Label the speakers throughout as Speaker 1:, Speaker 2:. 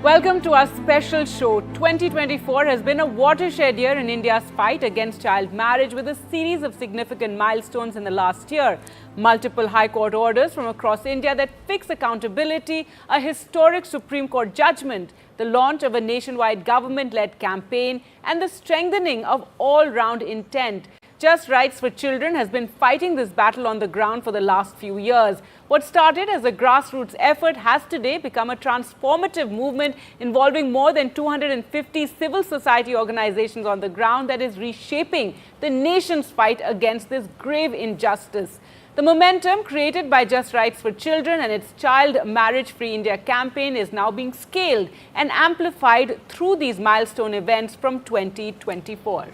Speaker 1: Welcome to our special show. 2024 has been a watershed year in India's fight against child marriage with a series of significant milestones in the last year. Multiple High Court orders from across India that fix accountability, a historic Supreme Court judgment, the launch of a nationwide government-led campaign, and the strengthening of all-round intent. Just Rights for Children has been fighting this battle on the ground for the last few years. What started as a grassroots effort has today become a transformative movement involving more than 250 civil society organizations on the ground that is reshaping the nation's fight against this grave injustice. The momentum created by Just Rights for Children and its Child Marriage Free India campaign is now being scaled and amplified through these milestone events from 2024.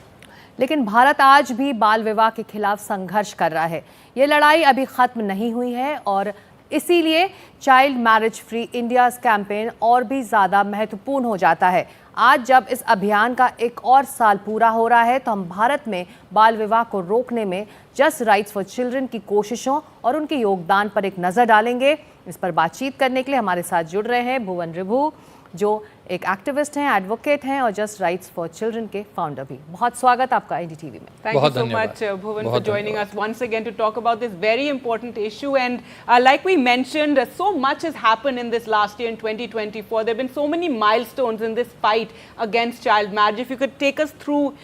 Speaker 2: लेकिन भारत आज भी बाल विवाह के खिलाफ संघर्ष कर रहा है। ये लड़ाई अभी खत्म नहीं हुई है और इसीलिए child marriage free India campaign और भी ज़्यादा महत्वपूर्ण हो जाता है। आज जब इस अभियान का एक और साल पूरा हो रहा है तो हम भारत में बाल विवाह को रोकने में जस्ट राइट्स फॉर चिल्ड्रन की कोशिशों और उनके योगदान पर एक नज़र डालेंगे। इस पर बातचीत करने के लिए हमारे साथ जुड़ रहे हैं भुवन रिभू, जो एक एक्टिविस्ट हैं, एडवोकेट हैं और जस्ट राइट्स फॉर चिल्ड्रन के फाउंडर भी। बहुत स्वागत आपका एनडीटीवी में।
Speaker 1: Thank you so much, Bhuvan, for joining us once again to talk about this very important issue. And like we mentioned, so much has happened in this last year in 2024. There have been so many milestones in this fight against child marriage. If you could take us through,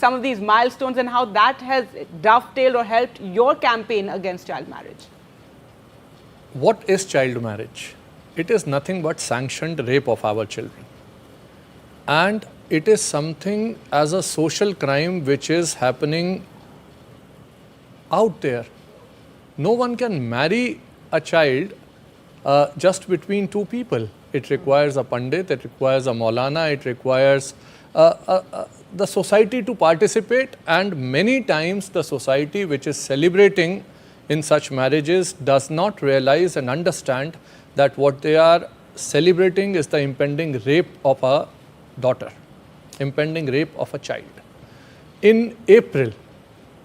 Speaker 1: some of these milestones and how that has dovetailed or helped your campaign against child marriage.
Speaker 3: What is child marriage? It is nothing but sanctioned rape of our children. And it is something as a social crime which is happening out there. No one can marry a child just between two people. It requires a pandit, it requires a maulana, it requires the society to participate, and many times the society which is celebrating in such marriages does not realize and understand that what they are celebrating is the impending rape of a daughter, impending rape of a child. In April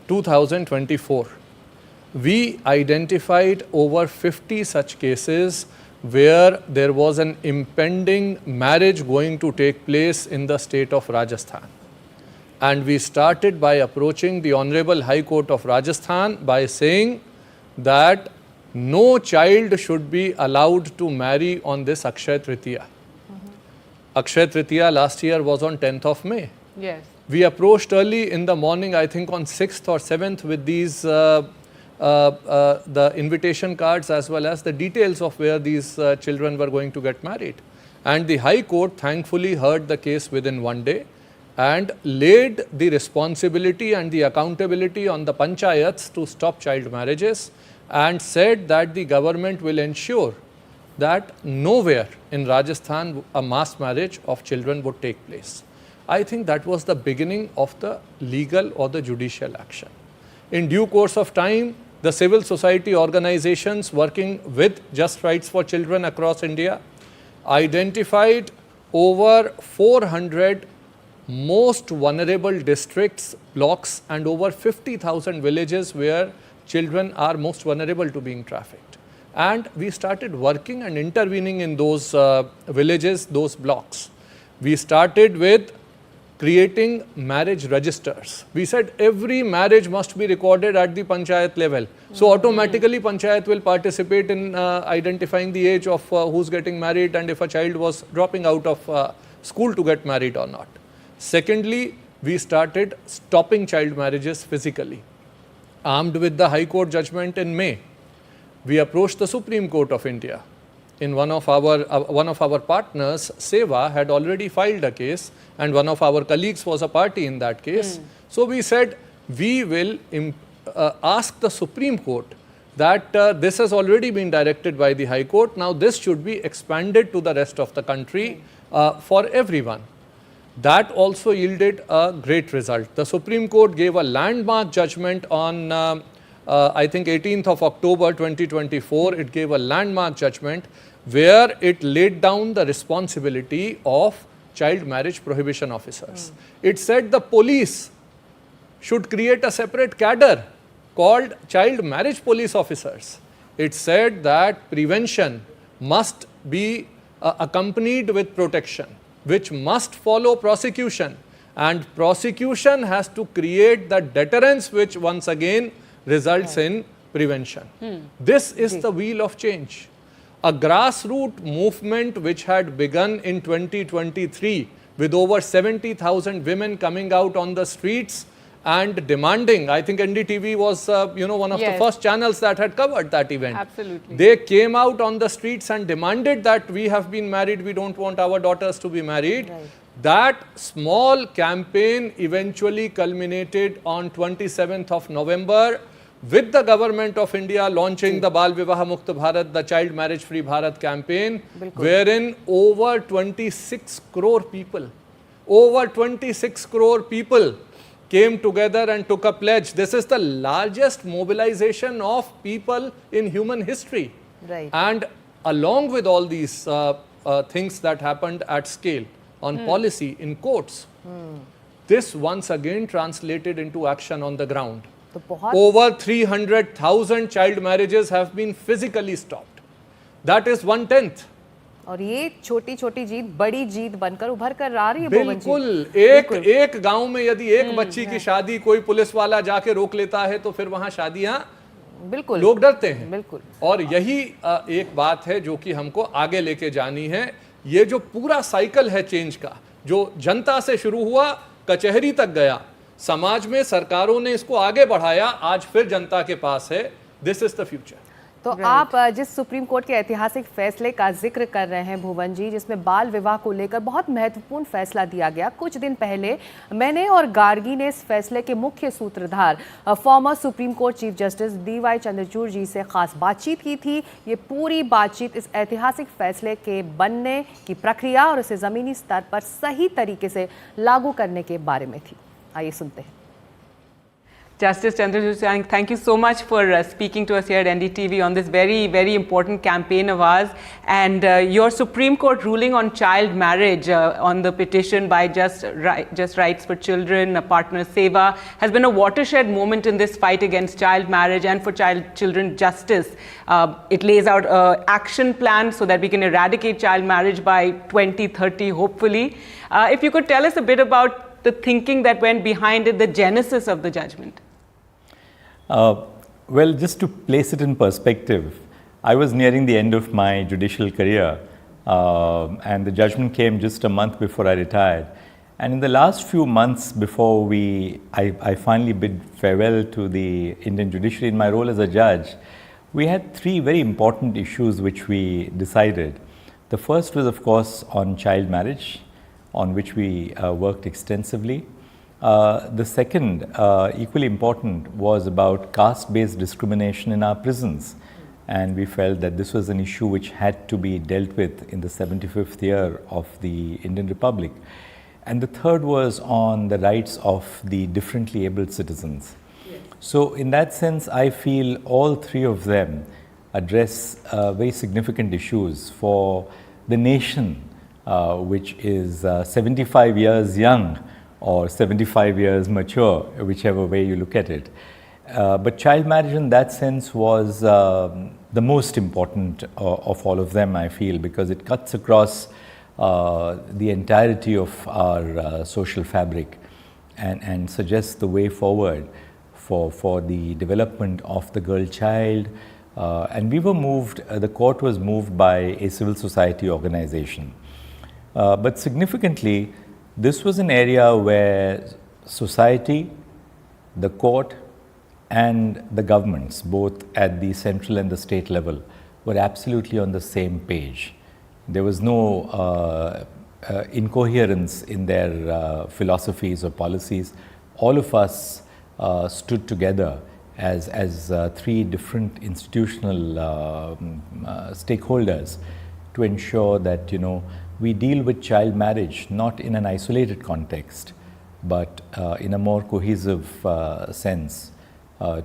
Speaker 3: 2024, we identified over 50 such cases where there was an impending marriage going to take place in the state of Rajasthan. And we started by approaching the Honorable High Court of Rajasthan by saying that no child should be allowed to marry on this Akshaya Tritiya. Akshaya Tritiya last year was on 10th of May.
Speaker 1: Yes.
Speaker 3: We approached early in the morning, I think on 6th or 7th, with these the invitation cards as well as the details of where these children were going to get married. And the High Court thankfully heard the case within one day and laid the responsibility and the accountability on the panchayats to stop child marriages, and said that the government will ensure that nowhere in Rajasthan a mass marriage of children would take place. I think that was the beginning of the legal or the judicial action. In due course of time, the civil society organizations working with Just Rights for Children across India identified over 400 most vulnerable districts, blocks, and over 50,000 villages where children are most vulnerable to being trafficked. And we started working and intervening in those villages, those blocks. We started with creating marriage registers. We said every marriage must be recorded at the panchayat level. So automatically panchayat will participate in identifying the age of who's getting married and if a child was dropping out of school to get married or not. Secondly, we started stopping child marriages physically. Armed with the High Court judgment in May, we approached the Supreme Court of India. In one of our partners, Seva, had already filed a case, and one of our colleagues was a party in that case. So we said we will ask the Supreme Court that this has already been directed by the High Court. Now this should be expanded to the rest of the country for everyone. That also yielded a great result. The Supreme Court gave a landmark judgment on, I think, 18th of October 2024. It gave a landmark judgment where it laid down the responsibility of child marriage prohibition officers. It said the police should create a separate cadre called child marriage police officers. It said that prevention must be accompanied with protection, which must follow prosecution. And prosecution has to create the deterrence which once again results in prevention. This is the wheel of change. A grassroots movement which had begun in 2023 with over 70,000 women coming out on the streets and demanding. I think NDTV was one of the first channels that had covered that event.
Speaker 1: Absolutely.
Speaker 3: They came out on the streets and demanded that we have been married, we don't want our daughters to be married.
Speaker 2: Right.
Speaker 3: That small campaign eventually culminated on 27th of November with the government of India launching the Bal Vivaha Mukta Bharat, the Child Marriage Free Bharat campaign, wherein over 26 crore people came together and took a pledge. This is the largest mobilization of people in human history.
Speaker 2: Right.
Speaker 3: And along with all these things that happened at scale on policy in courts, this once again translated into action on the ground.
Speaker 2: तो बहुत
Speaker 3: Over 300,000 child marriages have been physically stopped. That is 1/10.
Speaker 2: और ये छोटी छोटी जीत बड़ी जीत बनकर उभर कर आ रही है भुवन जी।
Speaker 3: बिल्कुल। एक गांव में यदि एक बच्ची की शादी कोई पुलिस वाला जाके रोक लेता है तो फिर वहां शादियां
Speaker 2: बिल्कुल
Speaker 3: लोग डरते हैं।
Speaker 2: बिल्कुल।
Speaker 3: और यही एक बात है जो कि हमको आगे लेके जानी है। ये जो पूरा साइकिल है चेंज का, जो जनता से शुरू हुआ, कचहरी तक गया, समाज में सरकारों ने इसको आगे बढ़ाया, आज फिर जनता के पास है। This is the future.
Speaker 2: तो आप जिस सुप्रीम कोर्ट के ऐतिहासिक फैसले का जिक्र कर रहे हैं भुवन जी, जिसमें बाल विवाह को लेकर बहुत महत्वपूर्ण फैसला दिया गया, कुछ दिन पहले मैंने और गार्गी ने इस फैसले के मुख्य सूत्रधार former supreme court chief justice DY Chandrachud ji से खास बातचीत की थी। ये पूरी बातचीत इस ऐतिहासिक फैसले के बनने की प्रक्रिया और इसे ज़मीनी स्तर पर सही तरीके से लागू करने के बारे में थी। आइए सुनते हैं।
Speaker 1: Justice Chandrachud, thank you so much for speaking to us here at NDTV on this very, very important campaign of ours. And your Supreme Court ruling on child marriage on the petition by Just Rights for Children, Partner Seva, has been a watershed moment in this fight against child marriage and for children justice. It lays out an action plan so that we can eradicate child marriage by 2030, hopefully. If you could tell us a bit about the thinking that went behind it, the genesis of the judgment.
Speaker 4: Well, just to place it in perspective, I was nearing the end of my judicial career and the judgment came just a month before I retired. And in the last few months before I finally bid farewell to the Indian judiciary in my role as a judge, we had three very important issues which we decided. The first was, of course, on child marriage, on which we worked extensively. The second, equally important, was about caste-based discrimination in our prisons. And we felt that this was an issue which had to be dealt with in the 75th year of the Indian Republic. And the third was on the rights of the differently abled citizens. Yes. So in that sense, I feel all three of them address very significant issues for the nation, which is 75 years young or 75 years mature, whichever way you look at it. But child marriage in that sense was the most important of all of them, I feel, because it cuts across the entirety of our social fabric and suggests the way forward for the development of the girl child. And we were moved, the court was moved by a civil society organization. But significantly, this was an area where society, the court, and the governments, both at the central and the state level, were absolutely on the same page. There was no incoherence in their philosophies or policies. All of us stood together as three different institutional stakeholders to ensure that, we deal with child marriage not in an isolated context, but in a more cohesive sense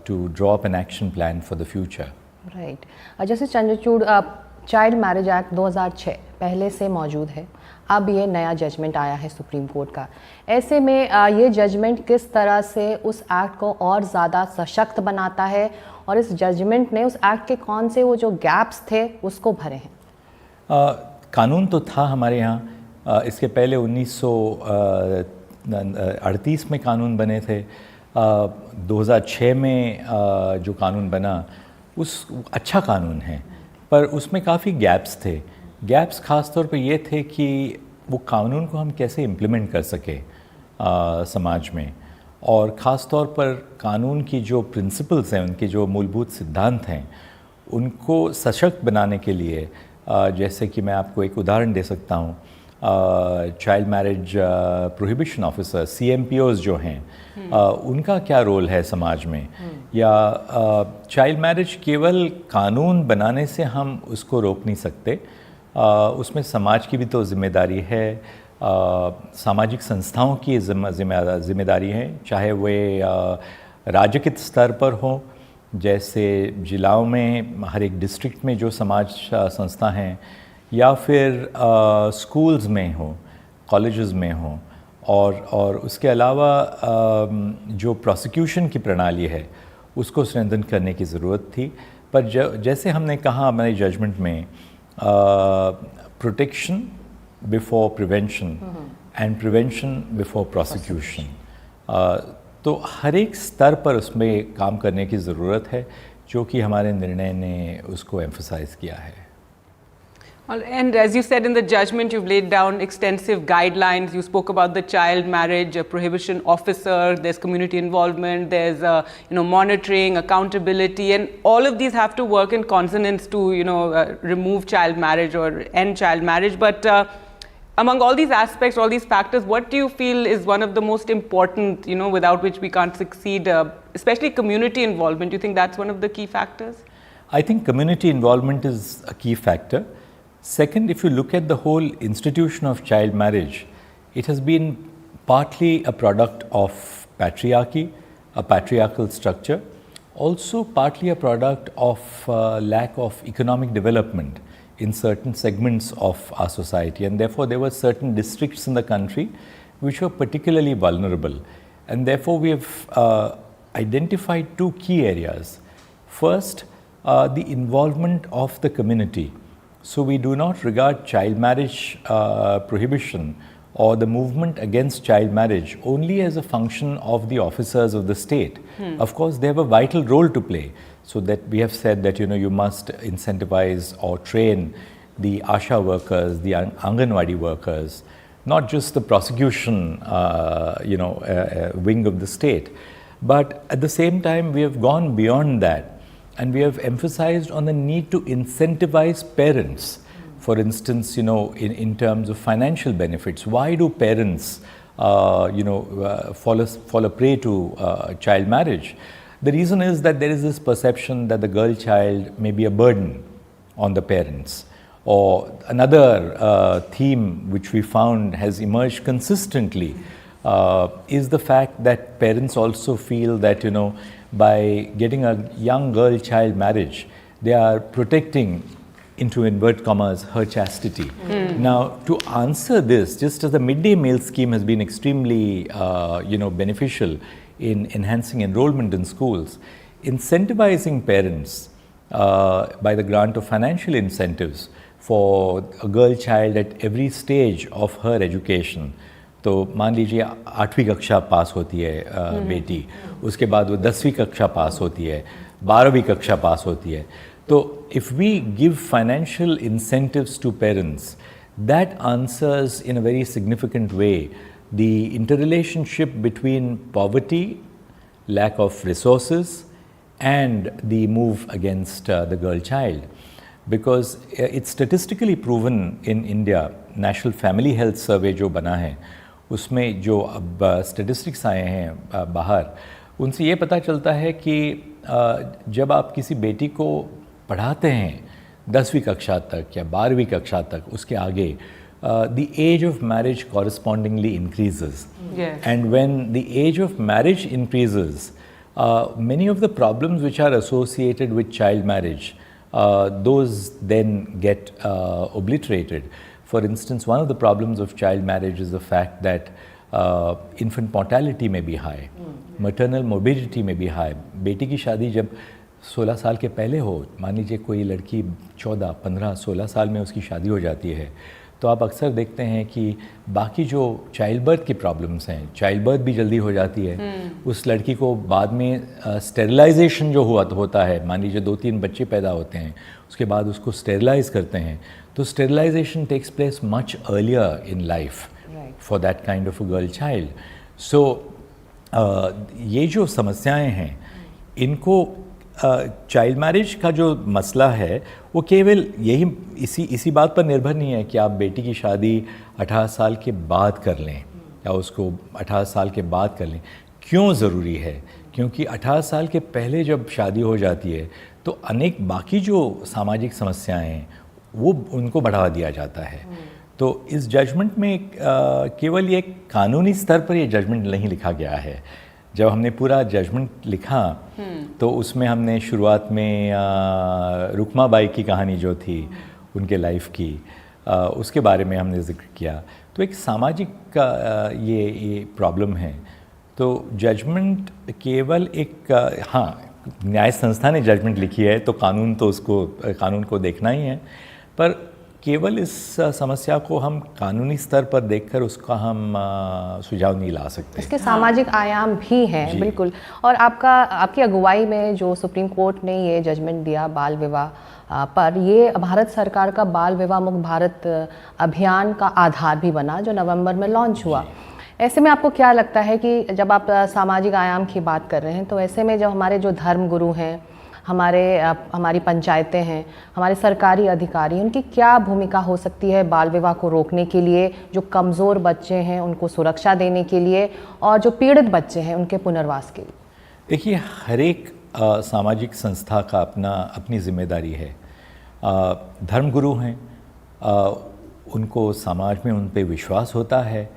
Speaker 4: to draw up an action plan for the future.
Speaker 2: Right. जैसे Chandrachud, child marriage act 2006 पहले से मौजूद है, अब ये नया judgement आया है सुप्रीम कोर्ट का। ऐसे में ये जजमेंट किस तरह से उस एक्ट को और ज़्यादा सशक्त बनाता है और इस जजमेंट ने उस एक्ट के कौन से वो जो गैप्स थे उसको भरे हैं?
Speaker 4: कानून तो था हमारे यहाँ, इसके पहले 1938 में कानून बने थे, 2006 में जो कानून बना उस अच्छा कानून है, पर उसमें काफ़ी गैप्स थे। गैप्स ख़ास तौर पे ये थे कि वो कानून को हम कैसे इम्प्लीमेंट कर सके समाज में, और ख़ास तौर पर कानून की जो प्रिंसिपल्स हैं, उनके जो मूलभूत सिद्धांत हैं, उनको सशक्त बनाने के लिए जैसे कि मैं आपको एक उदाहरण दे सकता हूँ, child marriage prohibition officer CMPOs जो हैं, उनका क्या रोल है समाज में, या चाइल्ड मैरिज केवल कानून बनाने से हम उसको रोक नहीं सकते, उसमें समाज की भी तो जिम्मेदारी है, सामाजिक संस्थाओं की जिम्मेदारी है, चाहे वे राज्यगत स्तर पर हो, जैसे जिलाओं में हर एक डिस्ट्रिक्ट में जो समाज संस्था हैं, या फिर स्कूल्स में हो, कॉलेजेस में हो, और उसके अलावा जो प्रोसिक्यूशन की प्रणाली है उसको स्ट्रेंथन करने की ज़रूरत थी। पर जैसे हमने कहा हमारे जजमेंट में, protection before prevention and prevention before prosecution, तो हर एक स्तर पर उसमें काम करने की ज़रूरत है, जो कि हमारे निर्णय ने उसको एम्फसाइज़ किया है।
Speaker 1: And as you said in the judgment, you've laid down extensive guidelines. You spoke about the child marriage prohibition officer. There's community involvement. There's monitoring, accountability, and all of these have to work in consonance to remove child marriage or end child marriage. But among all these aspects, all these factors, what do you feel is one of the most important, without which we can't succeed, especially community involvement? Do you think that's one of the key factors?
Speaker 4: I think community involvement is a key factor. Second, if you look at the whole institution of child marriage, it has been partly a product of patriarchy, a patriarchal structure, also partly a product of lack of economic development in certain segments of our society, and therefore there were certain districts in the country which were particularly vulnerable, and therefore we have identified two key areas. First, the involvement of the community. So we do not regard child marriage prohibition or the movement against child marriage only as a function of the officers of the state. Of course, they have a vital role to play, so that we have said that you must incentivize or train the ASHA workers, the Anganwadi workers, not just the prosecution wing of the state. But at the same time, we have gone beyond that, and we have emphasized on the need to incentivize parents. For instance, in terms of financial benefits, why do parents, fall a prey to child marriage? The reason is that there is this perception that the girl child may be a burden on the parents. Or another theme which we found has emerged consistently is the fact that parents also feel that, by getting a young girl child marriage, they are protecting, into invert commas, her chastity. Now, to answer this, just as the midday meal scheme has been extremely beneficial in enhancing enrollment in schools, incentivizing parents by the grant of financial incentives for a girl child at every stage of her education. तो मान लीजिए 8वीं कक्षा पास होती है बेटी, उसके बाद वो 10वीं कक्षा पास होती है, 12वीं कक्षा पास होती है, तो if we give financial incentives to parents, that answers in a very significant way the interrelationship between poverty, lack of resources, and the move against the girl child. Because it's statistically proven in India, National Family Health Survey जो बना है, उसमें जो अब statistics आए हैं बाहर, उनसे ये पता चलता है कि जब आप किसी बेटी को पढ़ाते हैं 10वीं कक्षा तक या 12वीं कक्षा तक, उसके आगे the age of marriage correspondingly increases.
Speaker 1: Yes.
Speaker 4: And when the age of marriage increases, many of the problems which are associated with child marriage, those then get obliterated. For instance, one of the problems of child marriage is the fact that infant mortality may be high, maternal morbidity may be high. बेटी की शादी जब 16 साल के पहले हो, मान लीजिए कोई लड़की 14, 15, 16 साल में उसकी शादी हो जाती है, तो आप अक्सर देखते हैं कि बाकी जो चाइल्ड बर्थ की प्रॉब्लम्स हैं, चाइल्ड बर्थ भी जल्दी हो जाती है। उस लड़की को बाद में स्टेरिलाइजेशन जो होता है, मान लीजिए 2-3 बच्चे पैदा होते हैं, उसके बाद उसको स्टेरिलाइज करते हैं, तो sterilisation takes place much earlier in life for that kind of a girl child. So ये जो समस्याएं हैं, इनको चाइल्ड मैरिज का जो मसला है वो केवल यही इसी बात पर निर्भर नहीं है कि आप बेटी की शादी 18 साल के बाद कर लें या उसको 18 साल के बाद कर लें। क्यों ज़रूरी है? क्योंकि 18 साल के पहले जब शादी हो जाती है तो अनेक बाकी जो सामाजिक समस्याएं हैं वो उनको बढ़ावा दिया जाता है। तो इस जजमेंट में केवल ये कानूनी स्तर पर ये जजमेंट नहीं लिखा गया है। जब हमने पूरा जजमेंट लिखा तो उसमें हमने शुरुआत में रुकमा बाई की कहानी जो थी उनके लाइफ की, उसके बारे में हमने जिक्र किया। तो एक सामाजिक ये प्रॉब्लम है। तो जजमेंट केवल एक हाँ, न्याय संस्था ने जजमेंट लिखी है तो कानून को देखना ही है, पर केवल इस समस्या को हम कानूनी स्तर पर देखकर उसका हम सुझाव नहीं ला सकते।
Speaker 2: इसके सामाजिक आयाम भी हैं, बिल्कुल। और आपकी अगुवाई में जो सुप्रीम कोर्ट ने ये जजमेंट दिया बाल विवाह पर, ये भारत सरकार का बाल विवाह मुक्त भारत अभियान का आधार भी बना, जो नवंबर में लॉन्च हुआ। ऐसे में आपको क्या लगता है कि जब आप सामाजिक आयाम की बात कर रहे हैं, तो ऐसे में जब हमारे जो धर्म गुरु हैं, हमारी पंचायतें हैं, हमारे सरकारी अधिकारी, उनकी क्या भूमिका हो सकती है बाल विवाह को रोकने के लिए, जो कमज़ोर बच्चे हैं उनको सुरक्षा देने के लिए और जो पीड़ित बच्चे हैं उनके पुनर्वास के लिए?
Speaker 4: देखिए, हर एक सामाजिक संस्था का अपनी जिम्मेदारी है। धर्मगुरु हैं, उनको समाज में उन पे विश्वास होता है,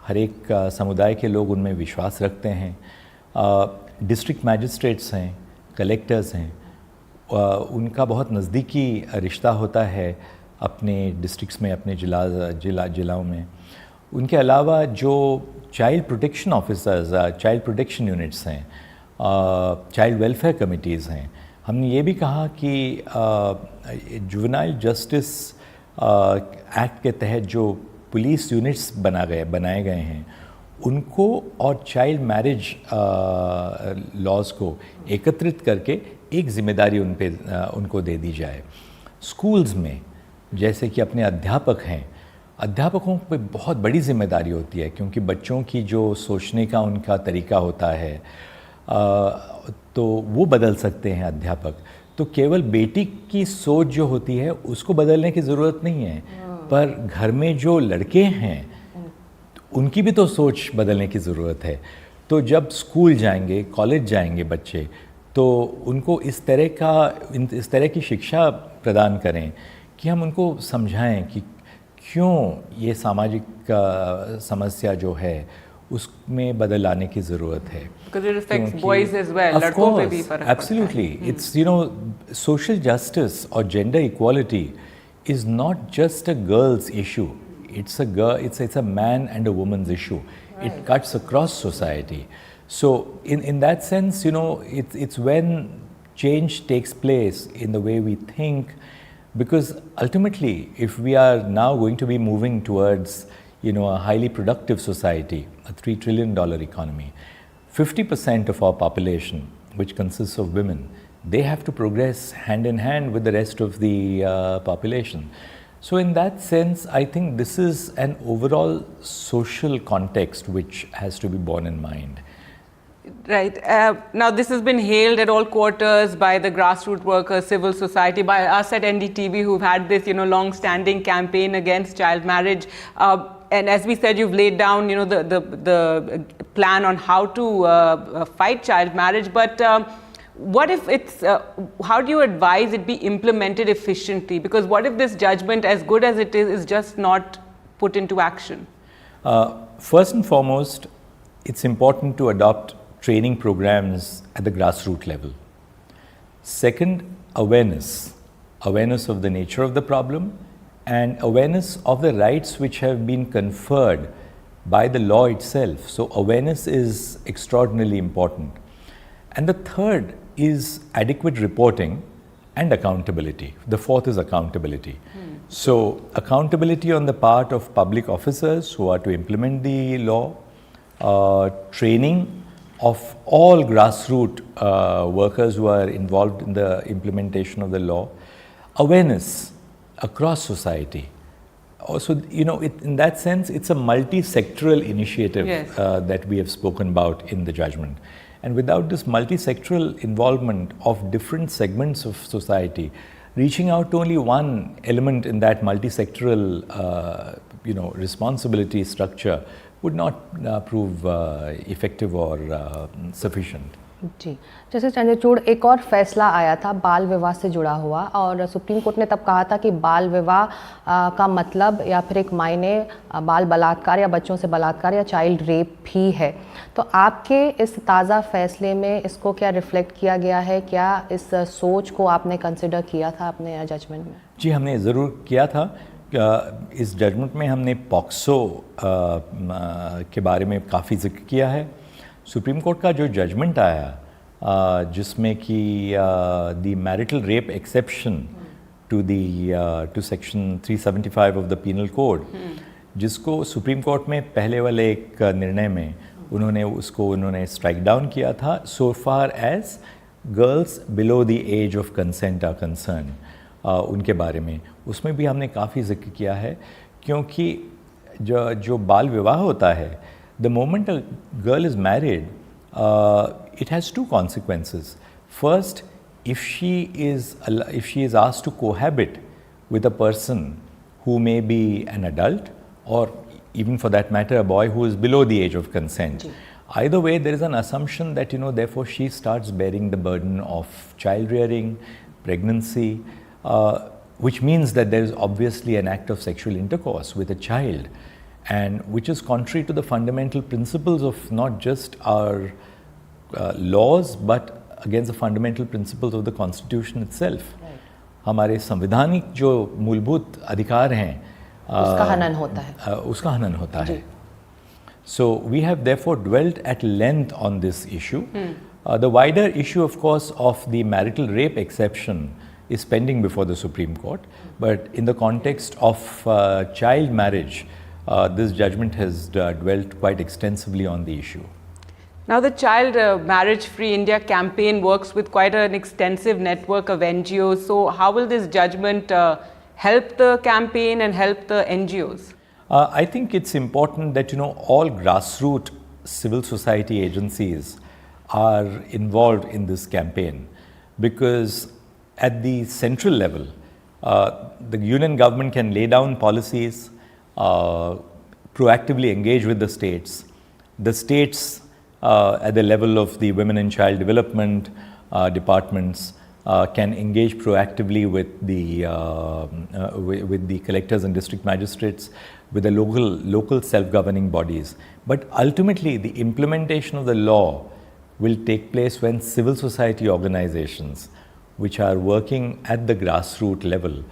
Speaker 4: हर एक समुदाय के लोग उनमें विश्वास रखते हैं। डिस्ट्रिक्ट मैजिस्ट्रेट्स हैं, कलेक्टर्स हैं, उनका बहुत नज़दीकी रिश्ता होता है अपने डिस्ट्रिक्ट्स में, अपने जिलाओं में। उनके अलावा जो child protection officers, child protection units हैं, चाइल्ड वेलफेयर कमिटीज़ हैं, हमने ये भी कहा कि जुवेनाइल जस्टिस एक्ट के तहत जो पुलिस यूनिट्स बनाए गए हैं, उनको और चाइल्ड मैरिज लॉज को एकत्रित करके एक जिम्मेदारी उनको दे दी जाए। स्कूल्स में जैसे कि अपने अध्यापक हैं, अध्यापकों पे बहुत बड़ी जिम्मेदारी होती है, क्योंकि बच्चों की जो सोचने का उनका तरीका होता है तो वो बदल सकते हैं अध्यापक। तो केवल बेटी की सोच जो होती है उसको बदलने की ज़रूरत नहीं है, पर घर में जो लड़के हैं उनकी भी तो सोच बदलने की ज़रूरत है। तो जब स्कूल जाएंगे, कॉलेज जाएंगे बच्चे, तो उनको इस तरह की शिक्षा प्रदान करें कि हम उनको समझाएं कि क्यों ये सामाजिक समस्या जो है उसमें बदल लाने की ज़रूरत है।
Speaker 1: Because it affects boys as well. लड़कों पे भी फर्क पड़ता है।
Speaker 4: Absolutely. It's, social justice or gender equality is not just a girl's issue. It's a man and a woman's issue. Right. It cuts across society. So in that sense, it's when change takes place in the way we think, because ultimately, if we are now going to be moving towards a highly productive society, a $3 trillion economy, 50% of our population, which consists of women, they have to progress hand in hand with the rest of the population. So in that sense, I think this is an overall social context which has to be borne in mind.
Speaker 1: Right. Now, this has been hailed at all quarters by the grassroots workers, civil society, by us at NDTV, who've had this, long-standing campaign against child marriage. And as we said, you've laid down, the plan on how to fight child marriage. But what if it's, how do you advise it be implemented efficiently? Because what if this judgment, as good as it is just not put into action?
Speaker 4: First and foremost, it's important to adopt training programs at the grassroots level. Second, awareness of the nature of the problem and awareness of the rights which have been conferred by the law itself. So awareness is extraordinarily important. And the third is adequate reporting and accountability. The fourth is accountability. So accountability on the part of public officers who are to implement the law, training of all grassroots workers who are involved in the implementation of the law, awareness across society. Also, you know, in that sense, it's a multi-sectoral initiative
Speaker 1: Yes.
Speaker 4: that we have spoken about in the judgment. And without this multi-sectoral involvement of different segments of society, reaching out to only one element in that multi-sectoral, responsibility structure would not prove effective or sufficient.
Speaker 2: जी, जैसे चंद्रचूड़ एक और फैसला आया था बाल विवाह से जुड़ा हुआ, और सुप्रीम कोर्ट ने तब कहा था कि बाल विवाह का मतलब या फिर एक मायने बाल बलात्कार या बच्चों से बलात्कार या चाइल्ड रेप भी है। तो आपके इस ताज़ा फैसले में इसको क्या रिफ्लेक्ट किया गया है? क्या इस सोच को आपने कंसिडर किया था अपने जजमेंट में?
Speaker 4: जी, हमने ज़रूर किया था। इस जजमेंट में हमने पॉक्सो के बारे में काफ़ी जिक्र किया है। सुप्रीम कोर्ट का जो जजमेंट आया जिसमें कि the marital rape exception to section 375 of the penal code, जिसको सुप्रीम कोर्ट में पहले वाले एक निर्णय में उन्होंने स्ट्राइक डाउन किया था, so far as girls below the age of consent are concern, उनके बारे में उसमें भी हमने काफ़ी जिक्र किया है। क्योंकि जो बाल विवाह होता है, the moment a girl is married, it has two consequences. First, if she is asked to cohabit with a person who may be an adult, or even for that matter a boy who is below the age of consent, either way there is an assumption that therefore she starts bearing the burden of child rearing, pregnancy, which means that there is obviously an act of sexual intercourse with a child, and which is contrary to the fundamental principles of not just our laws but against the fundamental principles of the Constitution itself. हमारे संवैधानिक जो मूलभूत अधिकार हैं
Speaker 2: उसका हनन होता है।
Speaker 4: So we have therefore dwelt at length on this issue. The wider issue, of course, of the marital rape exception is pending before the Supreme Court, but in the context of child marriage, this judgment has dwelt quite extensively on the issue.
Speaker 1: Now, the Child Marriage Free India campaign works with quite an extensive network of NGOs. So, how will this judgment help the campaign and help the NGOs?
Speaker 4: I think it's important that all grassroots civil society agencies are involved in this campaign, because at the central level, the union government can lay down policies, proactively engage with the states. The states at the level of the women and child development departments can engage proactively with the collectors and district magistrates, with the local self-governing bodies. But ultimately, the implementation of the law will take place when civil society organizations, which are working at the grassroots level,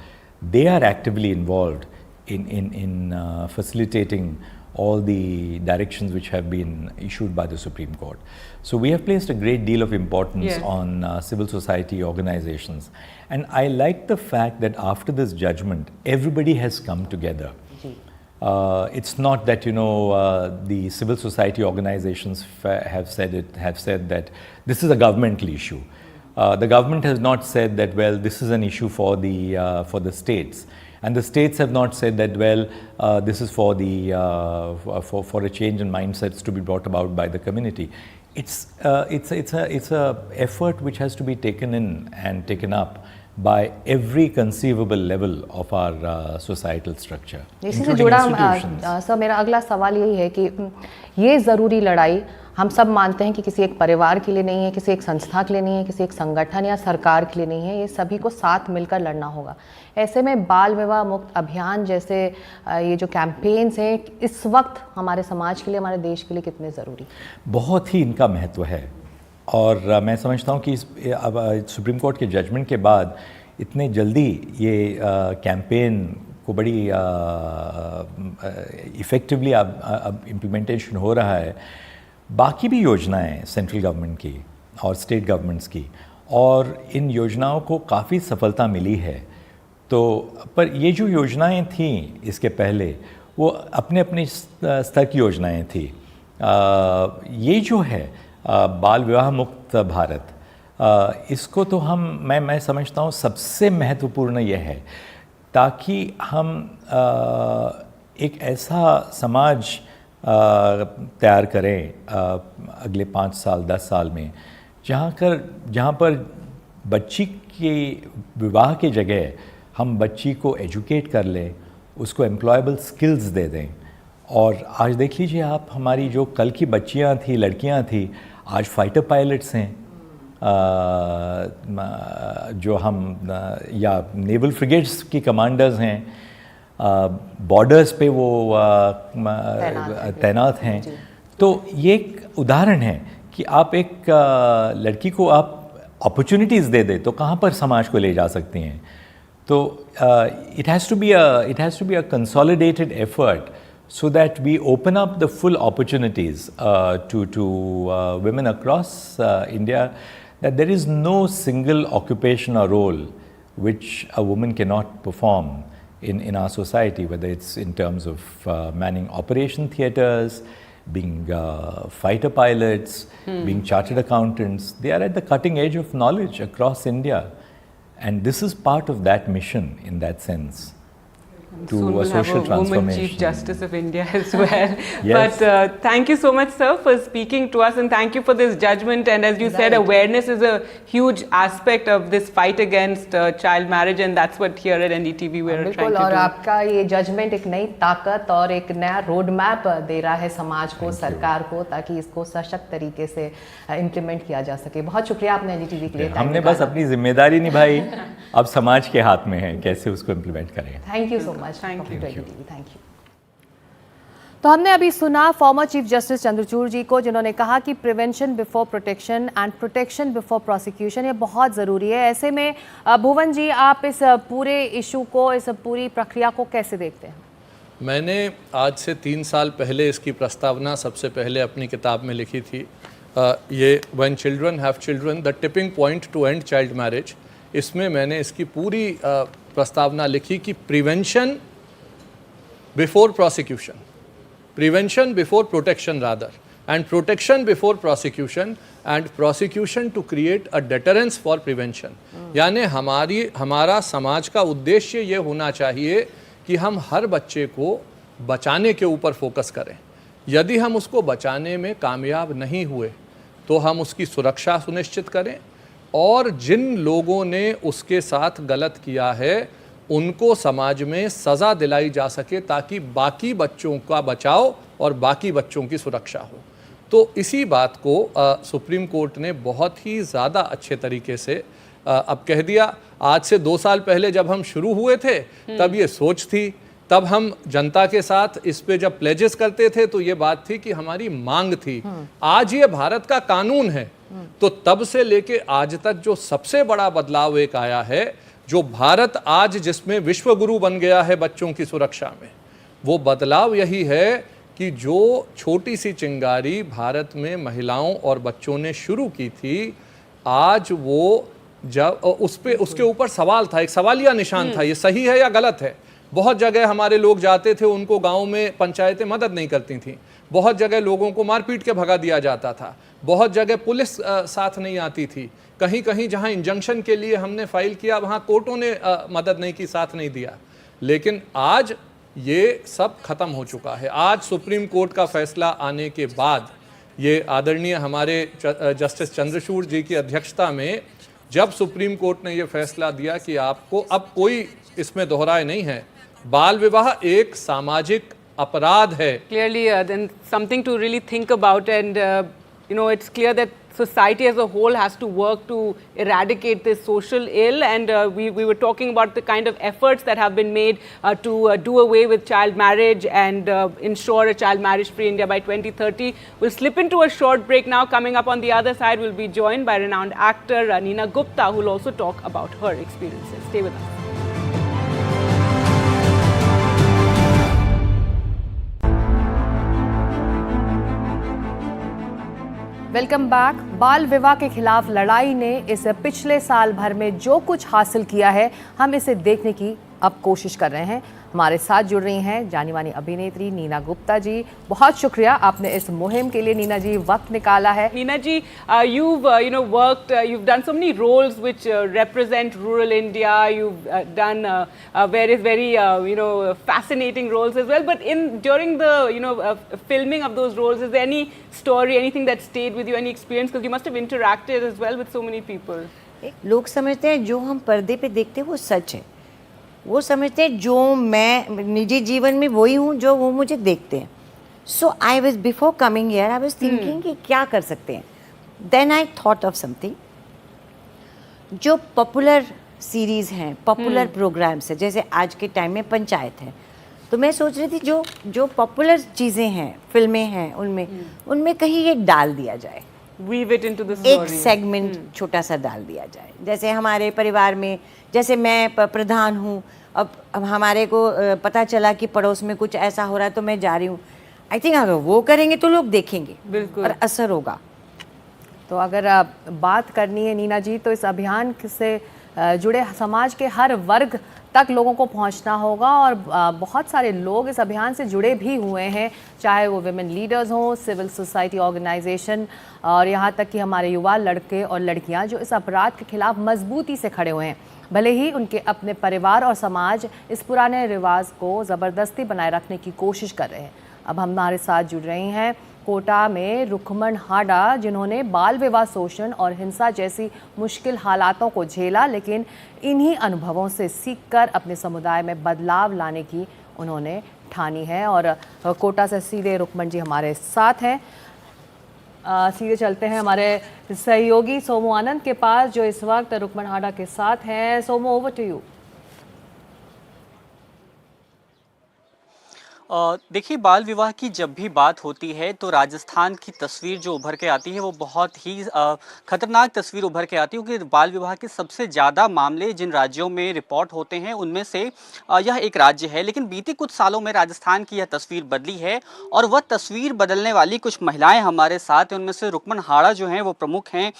Speaker 4: they are actively involved in facilitating all the directions which have been issued by the Supreme Court. So we have placed a great deal of importance on civil society organizations. And I like the fact that after this judgment, everybody has come together. It's not that the civil society organizations have said that this is a governmental issue. The government has not said that, well, this is an issue for the states, and the states have not said that, well, this is for a change in mindsets to be brought about by the community. It's a effort which has to be taken in and taken up by every conceivable level of our societal structure,
Speaker 2: इसी से जुड़ा sir मेरा अगला सवाल यही है कि ये ज़रूरी लड़ाई हम सब मानते हैं कि किसी एक परिवार के लिए नहीं है, किसी एक संस्था के लिए नहीं है, किसी एक संगठन या सरकार के लिए नहीं है, ये सभी को साथ मिलकर लड़ना होगा। ऐसे में बाल विवाह मुक्त अभियान जैसे ये जो कैंपेन्स हैं इस वक्त हमारे समाज के लिए, हमारे देश के लिए कितने ज़रूरी?
Speaker 4: बहुत ही इनका महत्व है, और मैं समझता हूँ कि अब सुप्रीम कोर्ट के जजमेंट के बाद इतने जल्दी ये कैंपेन को बड़ी इफ़ेक्टिवली अब इम्प्लीमेंटेशन हो रहा है। बाकी भी योजनाएं सेंट्रल गवर्नमेंट की और स्टेट गवर्नमेंट्स की और इन योजनाओं को काफ़ी सफलता मिली है। तो पर ये जो योजनाएं थीं इसके पहले, वो अपने अपने स्तर की योजनाएं थी। ये जो है बाल विवाह मुक्त भारत, इसको तो मैं समझता हूँ सबसे महत्वपूर्ण ये है, ताकि हम एक ऐसा समाज तैयार करें अगले 5 साल 10 साल में, जहाँ पर बच्ची के विवाह की जगह हम बच्ची को एजुकेट कर लें, उसको एम्प्लॉयबल स्किल्स दे दें। और आज देख लीजिए आप, हमारी जो कल की बच्चियाँ थी, लड़कियाँ थी, आज फाइटर पायलट्स हैं, जो हम या नेवल फ्रिगेट्स की कमांडर्स हैं, बॉर्डर्स पे वो तैनात हैं। तो ये एक उदाहरण है कि आप एक लड़की को आप अपॉर्चुनिटीज़ दे दें तो कहाँ पर समाज को ले जा सकती हैं। तो it has to be a consolidated effort so that we open up the full opportunities to women across India, that there is no single occupation or role which a woman cannot perform in our society, whether it's in terms of manning operation theatres, being fighter pilots, being chartered accountants. They are at the cutting edge of knowledge across India. And this is part of that mission in that sense, to
Speaker 1: Soon
Speaker 4: a
Speaker 1: we'll
Speaker 4: social
Speaker 1: have a woman
Speaker 4: transformation.
Speaker 1: Chief Justice of India as well.
Speaker 4: Yes.
Speaker 1: But thank you so much, sir, for speaking to us, and thank you for this judgment. And as you said, awareness is a huge aspect of this fight against child marriage, and that's what here at NDTV we are trying
Speaker 2: बिल्कुल,
Speaker 1: to
Speaker 2: और
Speaker 1: do.
Speaker 2: आपका ये judgement एक नई ताकत और एक नया रोड मैप दे रहा है समाज को, सरकार को, ताकि इसको सशक्त तरीके से इम्प्लीमेंट किया जा सके। बहुत शुक्रिया आपने NDTV के लिए टाइम
Speaker 4: हमने बस अपनी जिम्मेदारी निभाई, अब समाज के हाथ में है कैसे उसको इम्प्लीमेंट करें।
Speaker 2: Thank you so much.
Speaker 1: Thank you.
Speaker 2: Thank you. तो हमने अभी सुना फॉर्मर चीफ जस्टिस चंद्रचूड़ जी को, जिन्होंने कहा कि prevention before protection and protection before prosecution ये बहुत ज़रूरी है। ऐसे में भुवन जी, आप इस पूरे इशू को, इस पूरी प्रक्रिया को कैसे देखते हैं?
Speaker 3: मैंने आज से 3 साल पहले इसकी प्रस्तावना सबसे पहले अपनी किताब में लिखी थी। ये when children have children the tipping point to end child marriage, इसमें मैंने इसकी पूरी प्रस्तावना लिखी कि prevention before prosecution, prevention before protection rather, and protection before prosecution, and prosecution to create a deterrence for prevention. यानी हमारा समाज का उद्देश्य ये होना चाहिए कि हम हर बच्चे को बचाने के ऊपर फोकस करें। यदि हम उसको बचाने में कामयाब नहीं हुए तो हम उसकी सुरक्षा सुनिश्चित करें, और जिन लोगों ने उसके साथ गलत किया है उनको समाज में सज़ा दिलाई जा सके, ताकि बाकी बच्चों का बचाव और बाकी बच्चों की सुरक्षा हो। तो इसी बात को सुप्रीम कोर्ट ने बहुत ही ज़्यादा अच्छे तरीके से अब कह दिया। आज से 2 साल पहले जब हम शुरू हुए थे तब ये सोच थी, तब हम जनता के साथ इस पे जब प्लेजेस करते थे तो ये बात थी कि हमारी मांग थी। आज ये भारत का कानून है। तो तब से लेके आज तक जो सबसे बड़ा बदलाव एक आया है, जो भारत आज जिसमें विश्व गुरु बन गया है बच्चों की सुरक्षा में, वो बदलाव यही है कि जो छोटी सी चिंगारी भारत में महिलाओं और बच्चों ने शुरू की थी, आज वो जब उसके ऊपर सवाल था, एक सवालिया निशान था, ये सही है या गलत है। बहुत जगह हमारे लोग जाते थे, उनको गांव में पंचायतें मदद नहीं करती थीं। बहुत जगह लोगों को मार पीट के भगा दिया जाता था। बहुत जगह पुलिस साथ नहीं आती थी। कहीं कहीं जहां इंजंक्शन के लिए हमने फाइल किया वहां कोर्टों ने मदद नहीं की, साथ नहीं दिया। लेकिन आज ये सब खत्म हो चुका है। आज सुप्रीम कोर्ट का फैसला आने के बाद, ये आदरणीय हमारे जस्टिस चंद्रचूड़ जी की अध्यक्षता में जब सुप्रीम कोर्ट ने ये फैसला दिया कि आपको अब कोई इसमें दोहराए नहीं है, बाल विवाह एक सामाजिक अपराध है।
Speaker 1: Clearly, then something to really think about, and it's clear that society as a whole has to work to eradicate this social ill, and we were talking about the kind of efforts that have been made to do away with child marriage and ensure a child marriage free India by 2030. We'll slip into a short break now. Coming up on the other side, we'll be joined by renowned actor Neena Gupta, who will also talk about her experiences. Stay with us.
Speaker 2: Welcome back. बाल विवाह के खिलाफ लड़ाई ने इस पिछले साल भर में जो कुछ हासिल किया है, हम इसे देखने की अब कोशिश कर रहे हैं। हमारे साथ जुड़ रही हैं जानी मानी अभिनेत्री नीना गुप्ता जी। बहुत शुक्रिया, आपने इस मुहिम के लिए नीना जी वक्त निकाला है।
Speaker 1: Neena ji, you've worked, you've done so many roles which represent rural India. You've done various very fascinating roles as well. But during the filming of those roles, is there any story, anything that stayed with you, any experience? Because you must have interacted as well with so many people.
Speaker 5: लोग समझते हैं जो हम पर्दे पे देखते हैं वो सच है, वो समझते हैं जो मैं निजी जीवन में वही हूँ जो वो मुझे देखते हैं। So I was before coming here I was thinking कि क्या कर सकते हैं। Then I thought of something, जो पॉपुलर सीरीज़ हैं, पॉपुलर प्रोग्राम्स हैं, जैसे आज के टाइम में पंचायत है, तो मैं सोच रही थी जो पॉपुलर चीज़ें हैं, फिल्में हैं, उनमें कहीं ये डाल दिया जाए,
Speaker 1: Weave it into the story.
Speaker 5: एक सेगमेंट छोटा सा डाल दिया जाए। जैसे हमारे परिवार में, जैसे मैं प्रधान हूँ, अब हमारे को पता चला कि पड़ोस में कुछ ऐसा हो रहा है तो मैं जा रही हूँ। आई थिंक अगर वो करेंगे तो लोग देखेंगे,
Speaker 1: बिल्कुल,
Speaker 5: और असर होगा।
Speaker 2: तो अगर बात करनी है नीना जी, तो इस अभियान से जुड़े समाज के हर वर्ग तक लोगों को पहुंचना होगा, और बहुत सारे लोग इस अभियान से जुड़े भी हुए हैं, चाहे वो विमेन लीडर्स हों, सिविल सोसाइटी ऑर्गेनाइजेशन, और यहाँ तक कि हमारे युवा लड़के और लड़कियाँ जो इस अपराध के खिलाफ मजबूती से खड़े हुए हैं। भले ही उनके अपने परिवार और समाज इस पुराने रिवाज को ज़बरदस्ती बनाए रखने की कोशिश कर रहे हैं। अब हमारे साथ जुड़ रही हैं कोटा में रुकमन हाडा, जिन्होंने बाल विवाह, शोषण और हिंसा जैसी मुश्किल हालातों को झेला, लेकिन इन्हीं अनुभवों से सीखकर अपने समुदाय में बदलाव लाने की उन्होंने ठानी है। और कोटा से सीधे रुकमन जी हमारे साथ हैं। सीधे चलते हैं हमारे सहयोगी सोमू आनंद के पास, जो इस वक्त रुकमन हाडा के साथ हैं। Somu, over to you.
Speaker 6: देखिए, बाल विवाह की जब भी बात होती है तो राजस्थान की तस्वीर जो उभर के आती है वो बहुत ही खतरनाक तस्वीर उभर के आती है, क्योंकि बाल विवाह के सबसे ज़्यादा मामले जिन राज्यों में रिपोर्ट होते हैं उनमें से यह एक राज्य है। लेकिन बीते कुछ सालों में राजस्थान की यह तस्वीर बदली है, और वह तस्वीर बदलने वाली कुछ महिलाएं हमारे साथ हैं। उनमें से रुकमन हाडा जो हैं वो प्रमुख हैं।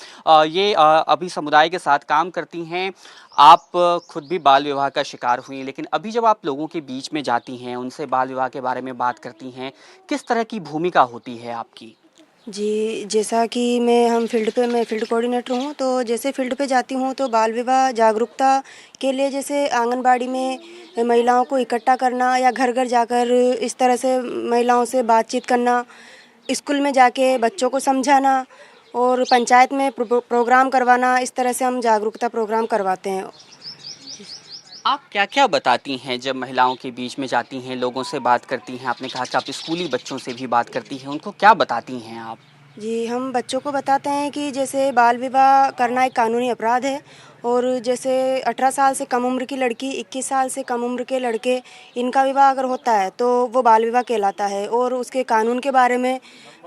Speaker 6: ये अभी समुदाय के साथ काम करती हैं। आप खुद भी बाल विवाह का शिकार हुई, लेकिन अभी जब आप लोगों के बीच में जाती हैं, उनसे बाल विवाह के बारे में बात करती हैं, किस तरह की भूमिका होती है आपकी?
Speaker 7: जी, जैसा कि मैं फील्ड कोऑर्डिनेटर हूँ, तो जैसे फील्ड पे जाती हूँ तो बाल विवाह जागरूकता के लिए जैसे आंगनबाड़ी में महिलाओं को इकट्ठा करना, या घर घर जाकर इस तरह से महिलाओं से बातचीत करना, स्कूल में जाके बच्चों को समझाना, और पंचायत में प्रोग्राम करवाना, इस तरह से हम जागरूकता प्रोग्राम करवाते हैं।
Speaker 6: आप क्या क्या बताती हैं जब महिलाओं के बीच में जाती हैं, लोगों से बात करती हैं? आपने कहा कि आप स्कूली बच्चों से भी बात करती हैं, उनको क्या बताती हैं आप?
Speaker 7: जी, हम बच्चों को बताते हैं कि जैसे बाल विवाह करना एक कानूनी अपराध है, और जैसे 18 साल से कम उम्र की लड़की, 21 साल से कम उम्र के लड़के, इनका विवाह अगर होता है तो वो बाल विवाह कहलाता है। और उसके कानून के बारे में,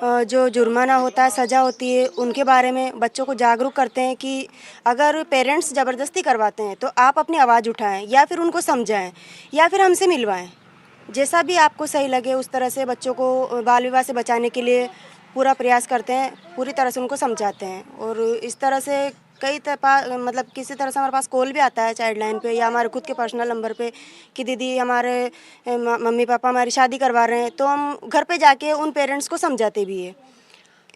Speaker 7: जो जुर्माना होता है, सज़ा होती है, उनके बारे में बच्चों को जागरूक करते हैं कि अगर पेरेंट्स ज़बरदस्ती करवाते हैं तो आप अपनी आवाज़ उठाएं, या फिर उनको समझाएं, या फिर हमसे मिलवाएं। जैसा भी आपको सही लगे उस तरह से बच्चों को बाल विवाह से बचाने के लिए पूरा प्रयास करते हैं, पूरी तरह से उनको समझाते हैं। और इस तरह से कई मतलब किसी तरह से हमारे पास कॉल भी आता है चाइल्ड लाइन पे, या हमारे खुद के पर्सनल नंबर पे कि दीदी हमारे मम्मी पापा हमारी शादी करवा रहे हैं, तो हम घर पे जाके उन पेरेंट्स को समझाते भी है।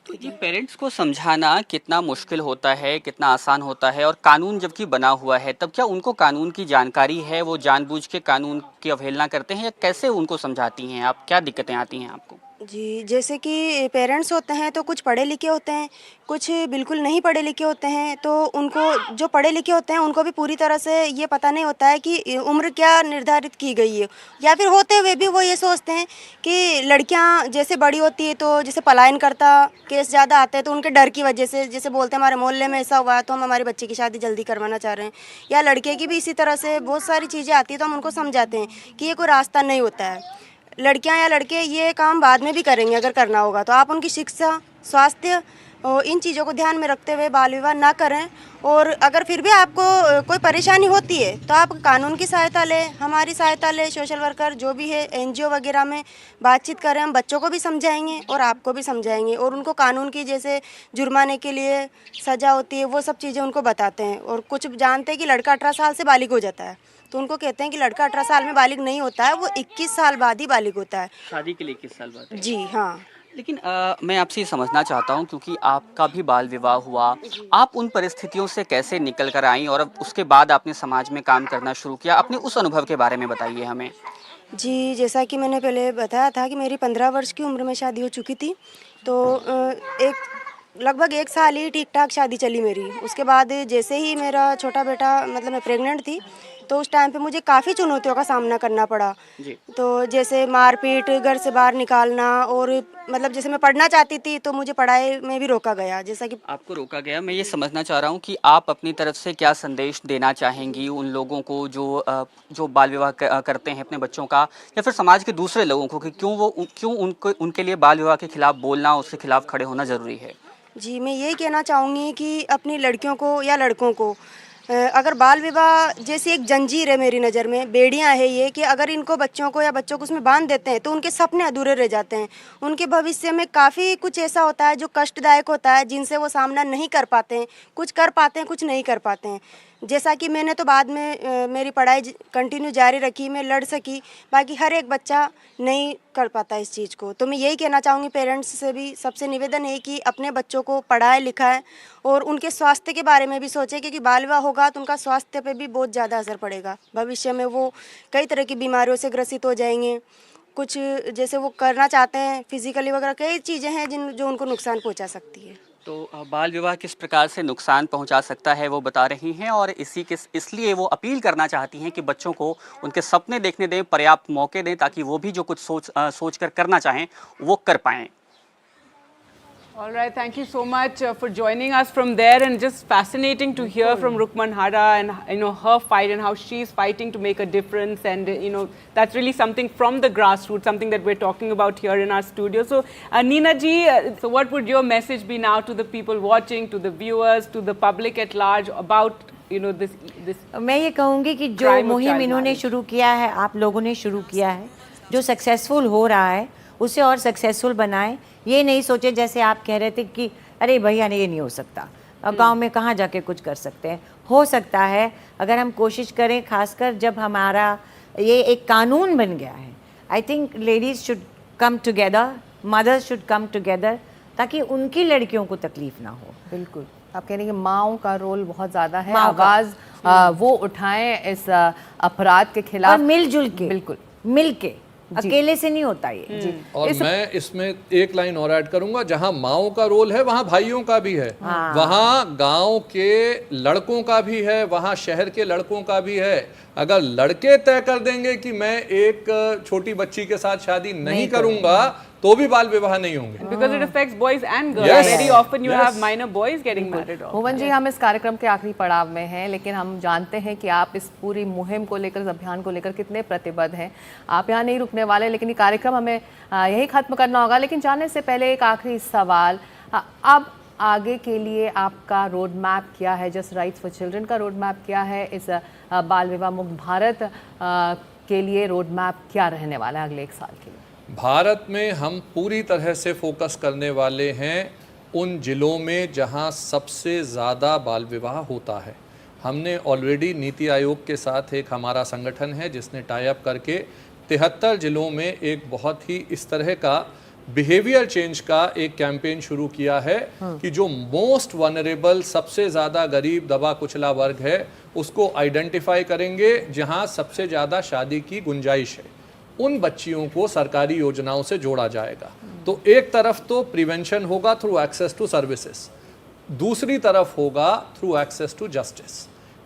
Speaker 6: तो ये पेरेंट्स को समझाना कितना मुश्किल होता है, कितना आसान होता है? और कानून जबकि बना हुआ है, तब क्या उनको कानून की जानकारी है? वो जानबूझ के कानून की अवहेलना करते हैं, या कैसे उनको समझाती हैं आप? क्या दिक्कतें आती हैं आपको?
Speaker 7: जी, जैसे कि पेरेंट्स होते हैं तो कुछ पढ़े लिखे होते हैं, कुछ बिल्कुल नहीं पढ़े लिखे होते हैं। तो उनको, जो पढ़े लिखे होते हैं, उनको भी पूरी तरह से ये पता नहीं होता है कि उम्र क्या निर्धारित की गई है, या फिर होते हुए भी वो ये सोचते हैं कि लड़कियां जैसे बड़ी होती है तो जैसे पलायन करता केस ज़्यादा आते हैं, तो उनके डर की वजह से जैसे बोलते हैं हमारे मोहल्ले में ऐसा हुआ है तो हम हमारे बच्चे की शादी जल्दी करवाना चाह रहे हैं, या लड़के की भी इसी तरह से बहुत सारी चीज़ें आती हैं। तो हम उनको समझाते हैं कि ये कोई रास्ता नहीं होता है। लड़कियां या लड़के ये काम बाद में भी करेंगे अगर करना होगा, तो आप उनकी शिक्षा, स्वास्थ्य, और इन चीज़ों को ध्यान में रखते हुए बाल विवाह ना करें। और अगर फिर भी आपको कोई परेशानी होती है तो आप कानून की सहायता लें, हमारी सहायता लें, सोशल वर्कर जो भी है NGO वगैरह में बातचीत करें। हम बच्चों को भी समझाएंगे और आपको भी समझाएंगे और उनको कानून की जैसे जुर्माने के लिए सज़ा होती है वो सब चीज़ें उनको बताते हैं। और कुछ जानते हैं कि लड़का 18 साल से बालिग हो जाता है, तो उनको कहते हैं कि लड़का 18 साल में बालिग नहीं होता है, वो 21 साल बाद ही बालिग होता है।
Speaker 6: शादी के लिए 21 साल बाद?
Speaker 7: जी हाँ।
Speaker 6: लेकिन मैं आपसे ये समझना चाहता हूँ, क्योंकि आपका भी बाल विवाह हुआ, आप उन परिस्थितियों से कैसे निकल कर आई और अब उसके बाद आपने समाज में काम करना शुरू किया, अपने उस अनुभव के बारे में बताइए हमें।
Speaker 7: जी, जैसा कि मैंने पहले बताया था कि मेरी 15 वर्ष की उम्र में शादी हो चुकी थी, तो लगभग 1 साल ही ठीक ठाक शादी चली मेरी। उसके बाद जैसे ही मेरा छोटा बेटा, मतलब मैं प्रेग्नेंट थी, तो उस टाइम पे मुझे काफ़ी चुनौतियों का सामना करना पड़ा।
Speaker 6: जी।
Speaker 7: तो जैसे मारपीट, घर से बाहर निकालना, और मतलब जैसे मैं पढ़ना चाहती थी तो मुझे पढ़ाई में भी रोका गया। जैसा कि
Speaker 6: आपको रोका गया। मैं ये समझना चाह रहा हूँ कि आप अपनी तरफ से क्या संदेश देना चाहेंगी उन लोगों को जो बाल विवाह करते हैं अपने बच्चों का, या फिर समाज के दूसरे लोगों को, कि क्यों उनके लिए बाल विवाह के खिलाफ बोलना, उसके खिलाफ खड़े होना ज़रूरी है?
Speaker 7: जी, मैं यही कहना चाहूँगी कि अपनी लड़कियों को या लड़कों को, अगर बाल विवाह जैसी एक जंजीर है मेरी नज़र में, बेड़ियाँ है ये, कि अगर इनको बच्चों को उसमें बांध देते हैं तो उनके सपने अधूरे रह जाते हैं। उनके भविष्य में काफ़ी कुछ ऐसा होता है जो कष्टदायक होता है, जिनसे वो सामना नहीं कर पाते हैं। कुछ कर पाते हैं, कुछ नहीं कर पाते हैं। जैसा कि मैंने तो बाद में मेरी पढ़ाई कंटिन्यू जारी रखी, मैं लड़ सकी, बाकी हर एक बच्चा नहीं कर पाता इस चीज़ को। तो मैं यही कहना चाहूँगी, पेरेंट्स से भी सबसे निवेदन है कि अपने बच्चों को पढ़ाएं लिखाएं और उनके स्वास्थ्य के बारे में भी सोचें, क्योंकि बाल विवाह होगा तो उनका स्वास्थ्य पे भी बहुत ज़्यादा असर पड़ेगा। भविष्य में वो कई तरह की बीमारियों से ग्रसित हो जाएंगे। कुछ जैसे वो करना चाहते हैं फिजिकली वगैरह, कई चीज़ें हैं जो उनको नुकसान पहुँचा सकती है।
Speaker 6: तो बाल विवाह किस प्रकार से नुकसान पहुंचा सकता है वो बता रही हैं, और इसलिए वो अपील करना चाहती हैं कि बच्चों को उनके सपने देखने दें, पर्याप्त मौके दें, ताकि वो भी जो कुछ सोच कर करना चाहें वो कर पाएं।
Speaker 1: All right, thank you so much for joining us from there, and just fascinating to hear from Rukman Hara and her fight and how she's fighting to make a difference, and that's really something from the grassroots, something that we're talking about here in our studio. So Neena ji, so what would your message be now to the people watching, to the viewers, to the public at large about this
Speaker 5: मैं ये कहूँगी कि जो
Speaker 1: crime of
Speaker 5: मुहिम
Speaker 1: child
Speaker 5: इन्होंने
Speaker 1: marriage?
Speaker 5: शुरू किया है, आप लोगों ने शुरू किया है, जो सक्सेसफुल हो रहा है उसे और सक्सेसफुल बनाएं। ये नहीं सोचे जैसे आप कह रहे थे कि अरे भैया ये नहीं हो सकता, और गांव में कहाँ जाके कुछ कर सकते हैं। हो सकता है अगर हम कोशिश करें, खासकर जब हमारा ये एक कानून बन गया है। I think ladies should come together, mothers should come together, ताकि उनकी लड़कियों को तकलीफ ना हो।
Speaker 2: बिल्कुल, आप कह रही हैं कि माओं का रोल बहुत ज़्यादा है,
Speaker 5: माँओं का।
Speaker 2: आवाज़ वो उठाएं इस अपराध के खिलाफ,
Speaker 5: और मिलजुल के,
Speaker 2: बिल्कुल
Speaker 5: मिल के, अकेले से नहीं होता ये।
Speaker 2: जी।
Speaker 3: और मैं इसमें एक लाइन और ऐड करूंगा, जहां माओं का रोल है वहां भाइयों का भी है, वहां गांव के लड़कों का भी है, वहां शहर के लड़कों का भी है। अगर लड़के तय कर देंगे कि मैं एक छोटी बच्ची के साथ शादी नहीं करूंगा, तो भी बाल विवाह नहीं होंगे।
Speaker 1: because it affects boys and girls.
Speaker 3: Yes.
Speaker 1: Very often you
Speaker 3: Yes.
Speaker 1: have minor boys getting married also.
Speaker 2: भुवन जी, हम इस कार्यक्रम के आखिरी पड़ाव में हैं, लेकिन हम जानते हैं कि आप इस पूरी मुहिम को लेकर, इस अभियान को लेकर कितने प्रतिबद्ध हैं। आप यहाँ नहीं रुकने वाले, लेकिन ये कार्यक्रम हमें यही खत्म करना होगा। लेकिन जाने से पहले एक आखिरी सवाल, अब आगे के लिए आपका रोड मैप क्या है? जस्ट राइट्स फॉर चिल्ड्रन का रोड मैप क्या है? इस बाल विवाह मुक्त भारत के लिए रोड मैप क्या रहने वाला है अगले 1 साल के लिए?
Speaker 3: भारत में हम पूरी तरह से फोकस करने वाले हैं उन जिलों में जहां सबसे ज़्यादा बाल विवाह होता है। हमने ऑलरेडी नीति आयोग के साथ, एक हमारा संगठन है जिसने टाई अप करके 73 जिलों में एक बहुत ही इस तरह का बिहेवियर चेंज का एक कैंपेन शुरू किया है कि जो मोस्ट वनरेबल, सबसे ज़्यादा गरीब दबा कुचला वर्ग है, उसको आइडेंटिफाई करेंगे जहां सबसे ज़्यादा शादी की गुंजाइश है। उन बच्चियों को सरकारी योजनाओं से जोड़ा जाएगा। तो एक तरफ तो प्रिवेंशन होगा थ्रू एक्सेस टू सर्विसेज, दूसरी तरफ होगा थ्रू एक्सेस टू जस्टिस।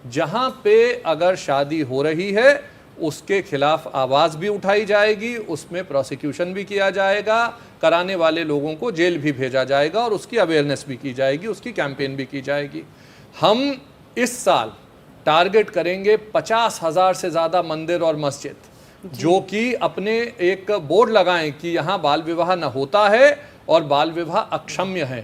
Speaker 3: जहां पे अगर शादी हो रही है उसके खिलाफ आवाज़ भी उठाई जाएगी, उसमें प्रोसिक्यूशन भी किया जाएगा, कराने वाले लोगों को जेल भी भेजा जाएगा और उसकी अवेयरनेस भी की जाएगी, उसकी कैंपेन भी की जाएगी। हम इस साल टारगेट करेंगे 50,000 से ज़्यादा मंदिर और मस्जिद जो कि अपने एक बोर्ड लगाएं कि यहाँ बाल विवाह न होता है और बाल विवाह अक्षम्य है।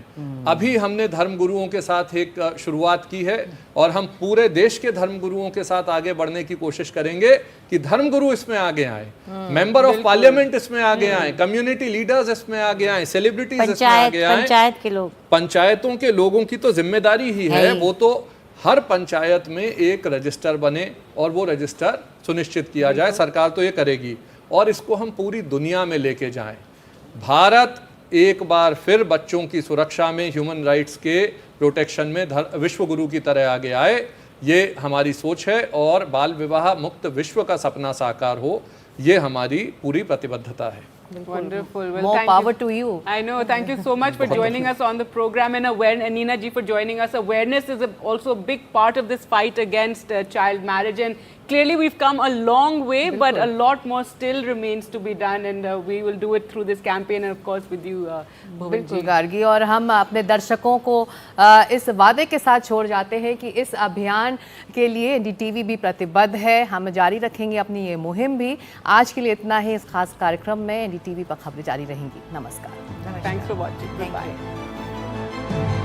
Speaker 3: अभी हमने धर्मगुरुओं के साथ एक शुरुआत की है और हम पूरे देश के धर्मगुरुओं के साथ आगे बढ़ने की कोशिश करेंगे कि धर्मगुरु इसमें आगे आए, मेंबर ऑफ पार्लियामेंट इसमें आगे आए, कम्युनिटी लीडर्स इसमें आगे आए, सेलिब्रिटीज इसमें आगे आए,
Speaker 5: पंचायत के लोग,
Speaker 3: पंचायतों के लोगों की तो जिम्मेदारी ही है, वो तो हर पंचायत में एक रजिस्टर बने और वो रजिस्टर सुनिश्चित किया जाए, सरकार तो ये करेगी और इसको हम पूरी दुनिया में लेके जाएं। भारत एक बार फिर बच्चों की सुरक्षा में, ह्यूमन राइट्स के प्रोटेक्शन में विश्व गुरु की तरह आगे आए, ये हमारी सोच है और बाल विवाह मुक्त विश्व का सपना साकार हो, ये हमारी पूरी प्रतिबद्धता है।
Speaker 1: Wonderful. Well,
Speaker 2: More
Speaker 1: thank
Speaker 2: power
Speaker 1: you.
Speaker 2: to you.
Speaker 1: I know. Thank you so much for joining us on the program, and Neena ji for joining us. Awareness is also a big part of this fight against child marriage, and clearly we've come a long way, but a lot more still remains to be done, and we will do it through this campaign, and of course with you, Bhuvan
Speaker 2: बिल्कुल
Speaker 1: ji.
Speaker 2: Gargi, और हम अपने दर्शकों को इस वादे के साथ छोड़ जाते हैं कि इस अभियान के लिए एनडीटीवी भी प्रतिबद्ध है। हम जारी रखेंगे अपनी ये मुहिम भी। आज के लिए इतना ही इस खास कार्यक्रम में। एनडीटीवी पर खबरें जारी रहेंगी। नमस्कार।
Speaker 1: Thanks for watching. Bye.